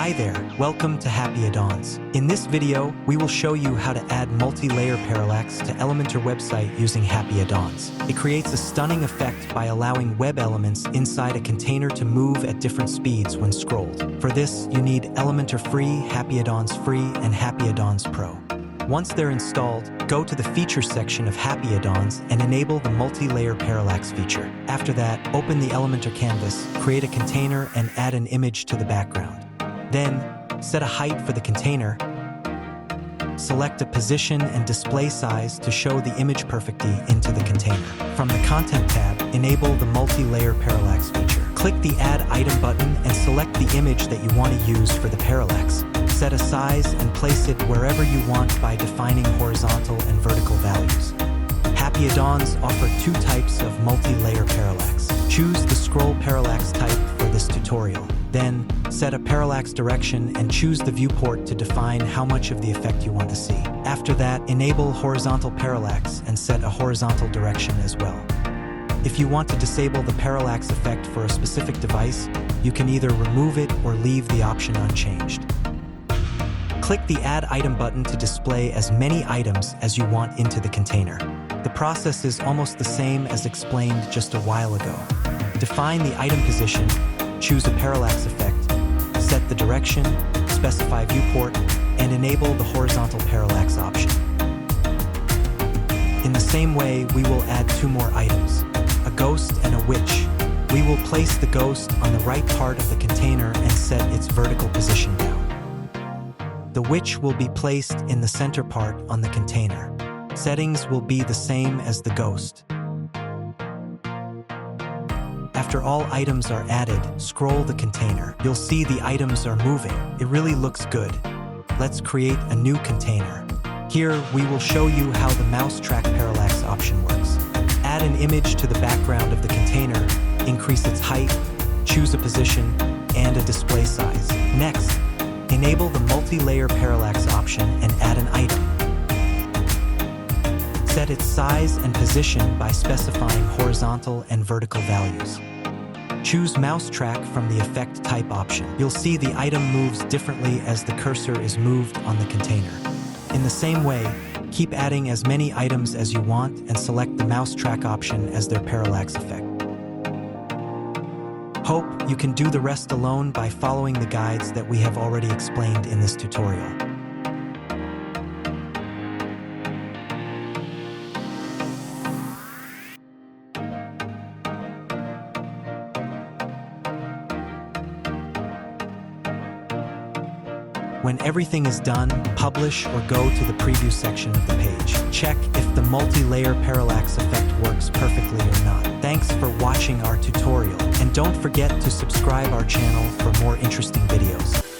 Hi there, welcome to HappyAddons. In this video, we will show you how to add multi-layer parallax to Elementor website using HappyAddons. It creates a stunning effect by allowing web elements inside a container to move at different speeds when scrolled. For this, you need Elementor Free, HappyAddons Free, and HappyAddons Pro. Once they're installed, go to the Features section of HappyAddons and enable the multi-layer parallax feature. After that, open the Elementor canvas, create a container, and add an image to the background. Then, set a height for the container. Select a position and display size to show the image perfectly into the container. From the Content tab, enable the multi-layer parallax feature. Click the Add Item button and select the image that you want to use for the parallax. Set a size and place it wherever you want by defining horizontal and vertical values. HappyAddons offer two types of multi-layer parallax. Choose the scroll parallax type for this tutorial. Then, set a parallax direction and choose the viewport to define how much of the effect you want to see. After that, enable horizontal parallax and set a horizontal direction as well. If you want to disable the parallax effect for a specific device, you can either remove it or leave the option unchanged. Click the Add Item button to display as many items as you want into the container. The process is almost the same as explained just a while ago. Define the item position, choose a parallax effect, set the direction, specify viewport, and enable the horizontal parallax option. In the same way, we will add two more items, a ghost and a witch. We will place the ghost on the right part of the container and set its vertical position down. The witch will be placed in the center part on the container. Settings will be the same as the ghost. After all items are added, scroll the container. You'll see the items are moving. It really looks good. Let's create a new container. Here, we will show you how the mouse track parallax option works. Add an image to the background of the container, increase its height, choose a position, and a display size. Next, enable the multi-layer parallax option and add an item. Set its size and position by specifying horizontal and vertical values. Choose mouse track from the effect type option. You'll see the item moves differently as the cursor is moved on the container. In the same way, keep adding as many items as you want and select the mouse track option as their parallax effect. Hope you can do the rest alone by following the guides that we have already explained in this tutorial. When everything is done, publish or go to the preview section of the page. Check if the multi-layer parallax effect works perfectly or not. Thanks for watching our tutorial, and don't forget to subscribe our channel for more interesting videos.